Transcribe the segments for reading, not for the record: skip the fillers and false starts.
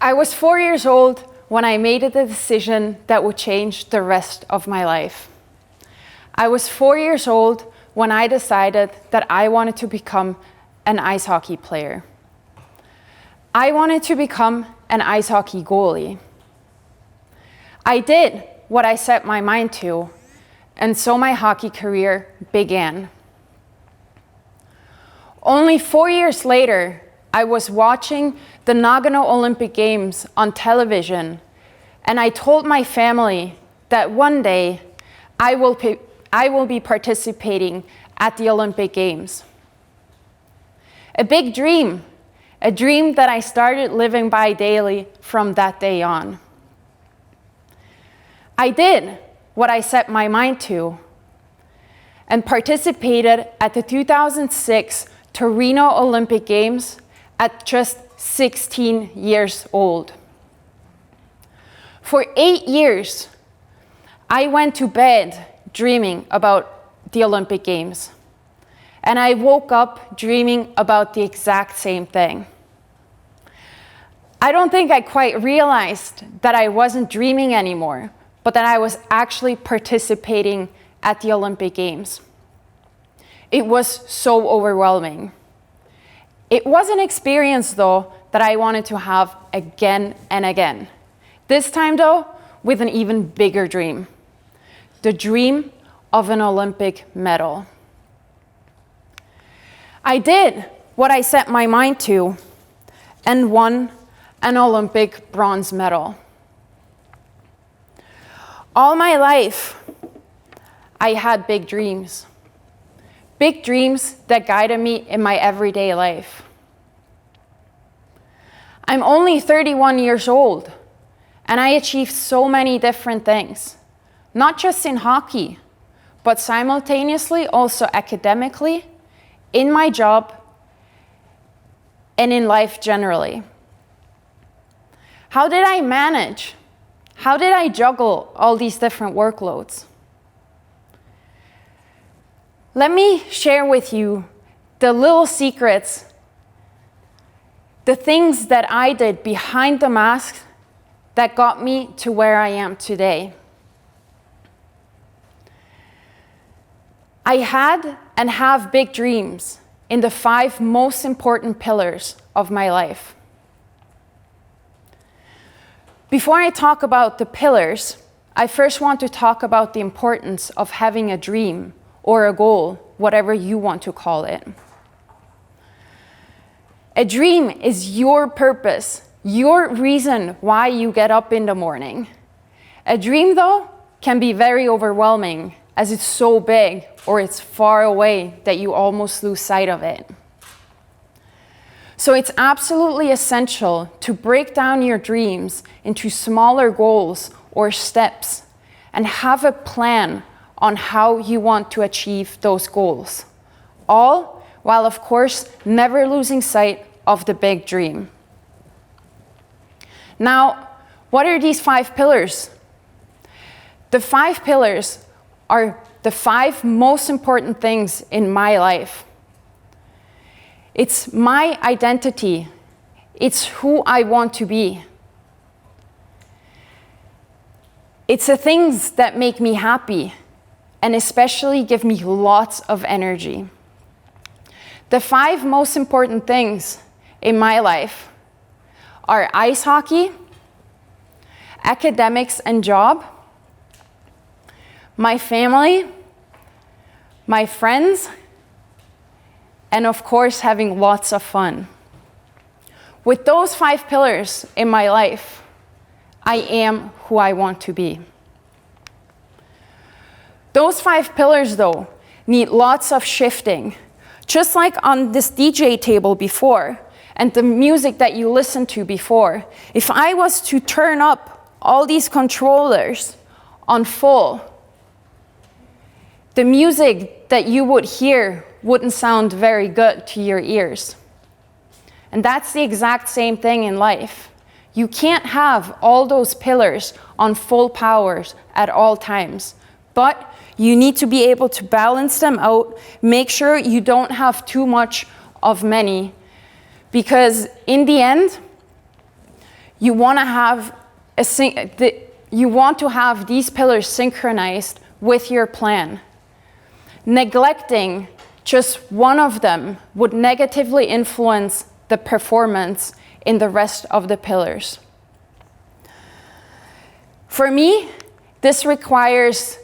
I was 4 years old when I made the decision that would change the rest of my life. I was 4 years old when I decided that I wanted to become an ice hockey player. I wanted to become an ice hockey goalie. I did what I set my mind to, and so my hockey career began. Only 4 years later, I was watching the Nagano Olympic Games on television, and I told my family that one day I will be participating at the Olympic Games. A big dream, a dream that I started living by daily from that day on. I did what I set my mind to and participated at the 2006 Torino Olympic Games at just 16 years old. For 8 years, I went to bed dreaming about the Olympic Games, and I woke up dreaming about the exact same thing. I don't think I quite realized that I wasn't dreaming anymore, but that I was actually participating at the Olympic Games. It was so overwhelming. It was an experience, though, that I wanted to have again and again. This time, though, with an even bigger dream. The dream of an Olympic medal. I did what I set my mind to and won an Olympic bronze medal. All my life, I had big dreams. Big dreams that guided me in my everyday life. I'm only 31 years old, and I achieved so many different things, not just in hockey, but simultaneously also academically, in my job, and in life generally. How did I manage? How did I juggle all these different workloads? Let me share with you the little secrets, the things that I did behind the mask that got me to where I am today. I had and have big dreams in the 5 most important pillars of my life. Before I talk about the pillars, I first want to talk about the importance of having a dream or a goal, whatever you want to call it. A dream is your purpose, your reason why you get up in the morning. A dream, though, can be very overwhelming as it's so big or it's far away that you almost lose sight of it. So it's absolutely essential to break down your dreams into smaller goals or steps and have a plan on how you want to achieve those goals. All while, of course, never losing sight of the big dream. Now, what are these 5 pillars? The 5 pillars are the 5 most important things in my life. It's my identity. It's who I want to be. It's the things that make me happy and especially give me lots of energy. The 5 most important things in my life are ice hockey, academics and job, my family, my friends, and of course, having lots of fun. With those 5 pillars in my life, I am who I want to be. Those 5 pillars, though, need lots of shifting. Just like on this DJ table before, and the music that you listened to before, if I was to turn up all these controllers on full, the music that you would hear wouldn't sound very good to your ears. And that's the exact same thing in life. You can't have all those pillars on full powers at all times, but you need to be able to balance them out, make sure you don't have too much of many, because in the end, you want to have these pillars synchronized with your plan. Neglecting just one of them would negatively influence the performance in the rest of the pillars. For me, this requires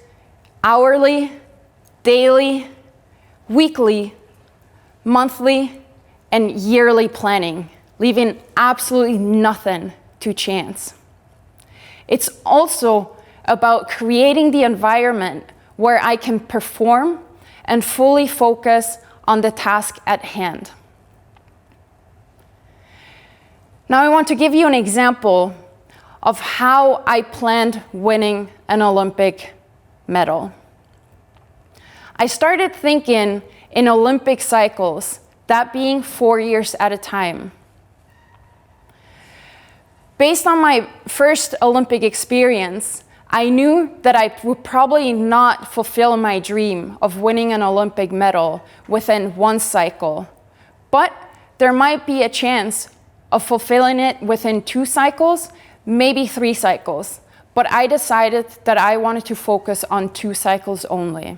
hourly, daily, weekly, monthly, and yearly planning, leaving absolutely nothing to chance. It's also about creating the environment where I can perform and fully focus on the task at hand. Now I want to give you an example of how I planned winning an Olympic medal. I started thinking in Olympic cycles, that being 4 years at a time. Based on my first Olympic experience, I knew that I would probably not fulfill my dream of winning an Olympic medal within one cycle, but there might be a chance of fulfilling it within 2 cycles, maybe 3 cycles. But I decided that I wanted to focus on 2 cycles only.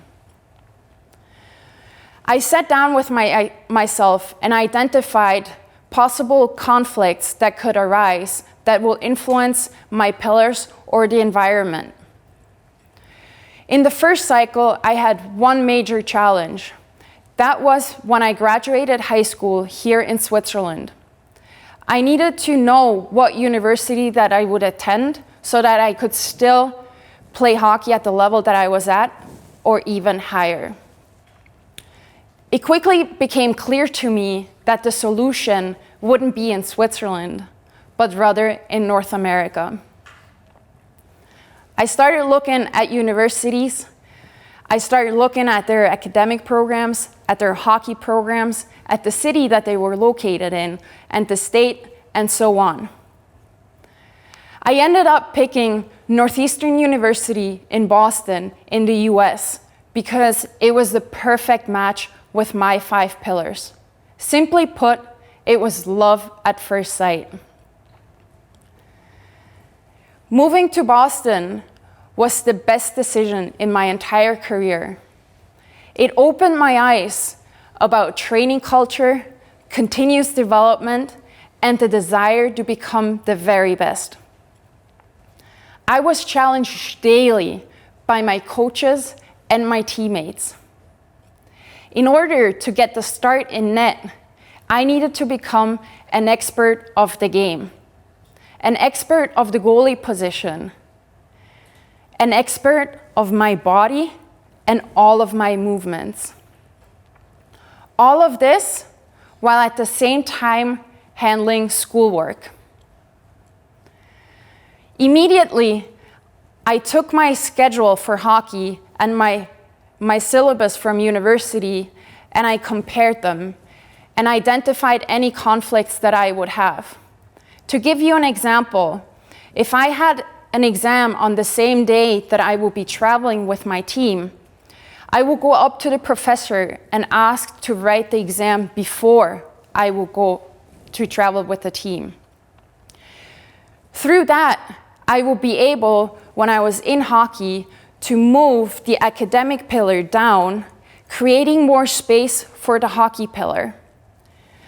I sat down with myself and identified possible conflicts that could arise that will influence my pillars or the environment. In the first cycle, I had one major challenge. That was when I graduated high school here in Switzerland. I needed to know what university that I would attend so that I could still play hockey at the level that I was at, or even higher. It quickly became clear to me that the solution wouldn't be in Switzerland, but rather in North America. I started looking at universities. I started looking at their academic programs, at their hockey programs, at the city that they were located in, and the state, and so on. I ended up picking Northeastern University in Boston in the US because it was the perfect match with my 5 pillars. Simply put, it was love at first sight. Moving to Boston was the best decision in my entire career. It opened my eyes about training culture, continuous development, and the desire to become the very best. I was challenged daily by my coaches and my teammates. In order to get the start in net, I needed to become an expert of the game, an expert of the goalie position, an expert of my body and all of my movements. All of this while at the same time handling schoolwork. Immediately, I took my schedule for hockey and my syllabus from university, and I compared them and identified any conflicts that I would have. To give you an example, if I had an exam on the same day that I will be traveling with my team, I will go up to the professor and ask to write the exam before I will go to travel with the team. Through that, I will be able, when I was in hockey, to move the academic pillar down, creating more space for the hockey pillar.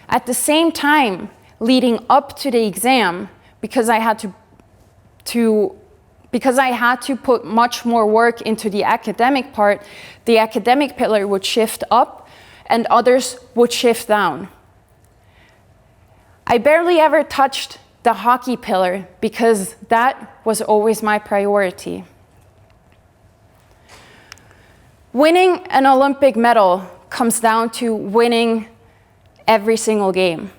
At the same time, leading up to the exam, because I had to put much more work into the academic part, the academic pillar would shift up and others would shift down. I barely ever touched the hockey pillar because that was always my priority. Winning an Olympic medal comes down to winning every single game.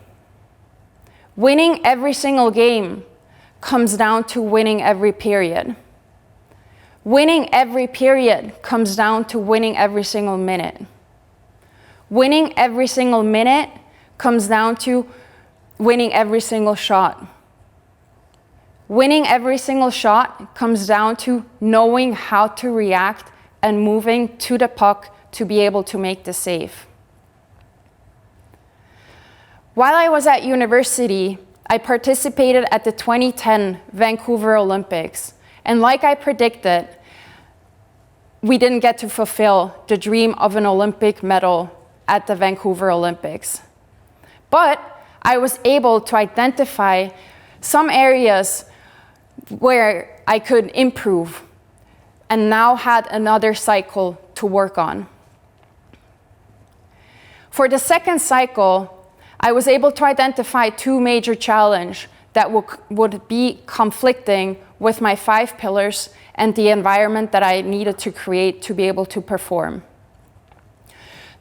Winning every single game comes down to winning every period. Winning every period comes down to winning every single minute. Winning every single minute comes down to winning every single shot. Winning every single shot comes down to knowing how to react and moving to the puck to be able to make the save. While I was at university, I participated at the 2010 Vancouver Olympics, and like I predicted, we didn't get to fulfill the dream of an Olympic medal at the Vancouver Olympics. But I was able to identify some areas where I could improve and now had another cycle to work on. For the second cycle, I was able to identify two major challenges that would be conflicting with my 5 pillars and the environment that I needed to create to be able to perform.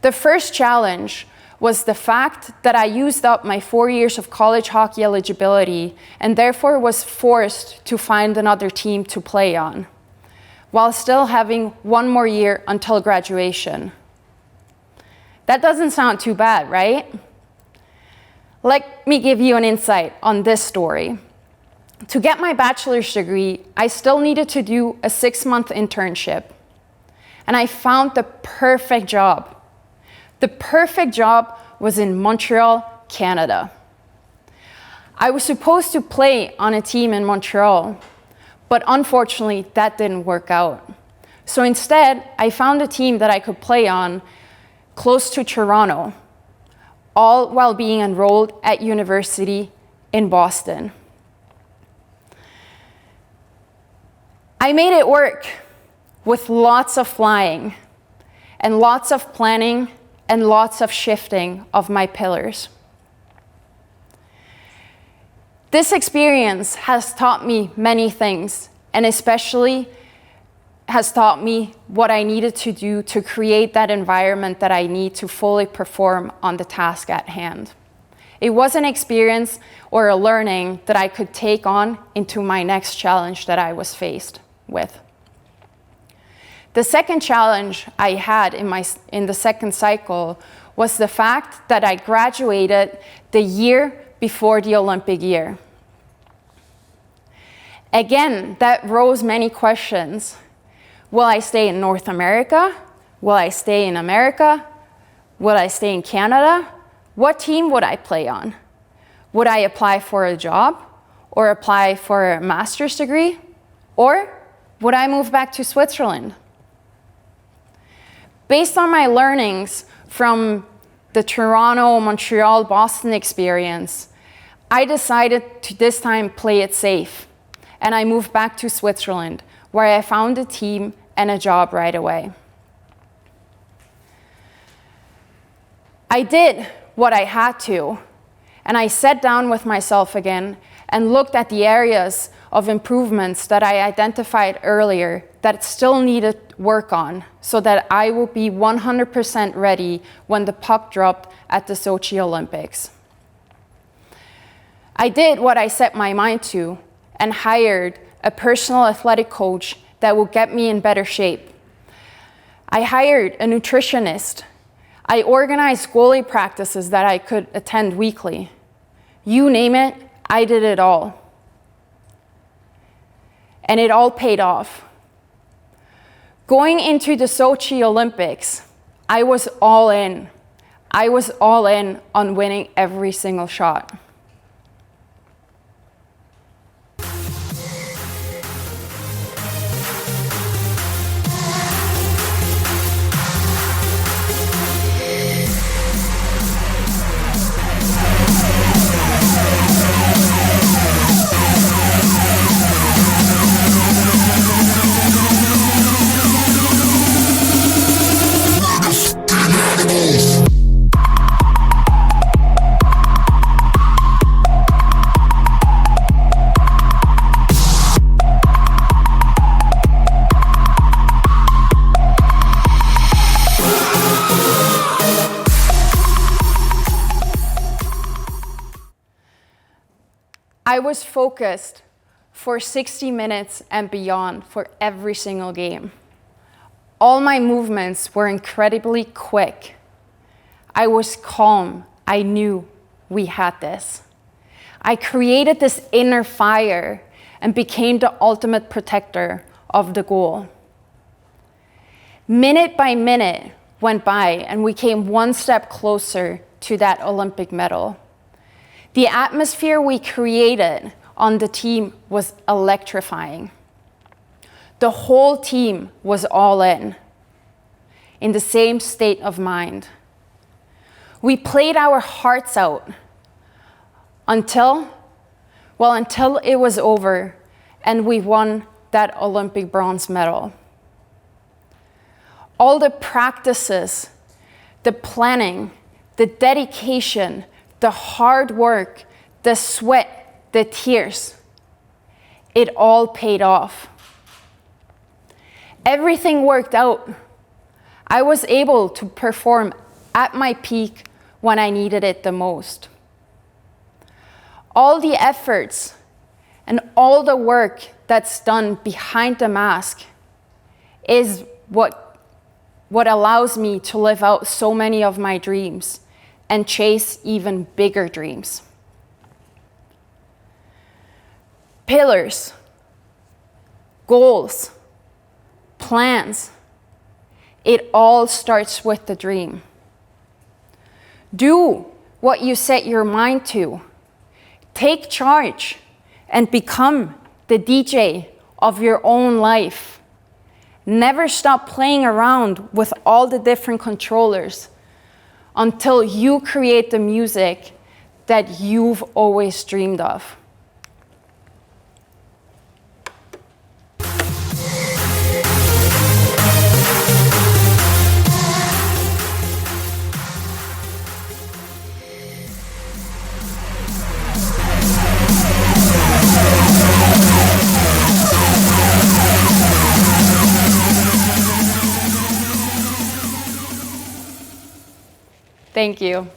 The first challenge was the fact that I used up my 4 years of college hockey eligibility and therefore was forced to find another team to play on, while still having 1 more year until graduation. That doesn't sound too bad, right? Let me give you an insight on this story. To get my bachelor's degree, I still needed to do a 6-month internship. And I found the perfect job. The perfect job was in Montreal, Canada. I was supposed to play on a team in Montreal, but unfortunately that didn't work out. So instead, I found a team that I could play on close to Toronto, all while being enrolled at university in Boston. I made it work with lots of flying and lots of planning and lots of shifting of my pillars. This experience has taught me many things, and especially has taught me what I needed to do to create that environment that I need to fully perform on the task at hand. It was an experience or a learning that I could take on into my next challenge that I was faced with. The second challenge I had in the second cycle was the fact that I graduated the year before the Olympic year. Again, that rose many questions. Will I stay in North America? Will I stay in America? Will I stay in Canada? What team would I play on? Would I apply for a job or apply for a master's degree? Or would I move back to Switzerland? Based on my learnings from the Toronto, Montreal, Boston experience, I decided to this time play it safe. And I moved back to Switzerland, where I found a team and a job right away. I did what I had to, and I sat down with myself again and looked at the areas of improvements that I identified earlier that still needed work on so that I will be 100% ready when the puck dropped at the Sochi Olympics. I did what I set my mind to and hired a personal athletic coach that will get me in better shape. I hired a nutritionist. I organized goalie practices that I could attend weekly. You name it, I did it all. And it all paid off. Going into the Sochi Olympics, I was all in. I was all in on winning every single shot. I was focused for 60 minutes and beyond for every single game. All my movements were incredibly quick. I was calm. I knew we had this. I created this inner fire and became the ultimate protector of the goal. Minute by minute went by and we came one step closer to that Olympic medal. The atmosphere we created on the team was electrifying. The whole team was all in the same state of mind. We played our hearts out until it was over and we won that Olympic bronze medal. All the practices, the planning, the dedication, the hard work, the sweat, the tears, it all paid off. Everything worked out. I was able to perform at my peak when I needed it the most. All the efforts and all the work that's done behind the mask is what allows me to live out so many of my dreams and chase even bigger dreams. Pillars, goals, plans, it all starts with the dream. Do what you set your mind to. Take charge and become the DJ of your own life. Never stop playing around with all the different controllers until you create the music that you've always dreamed of. Thank you.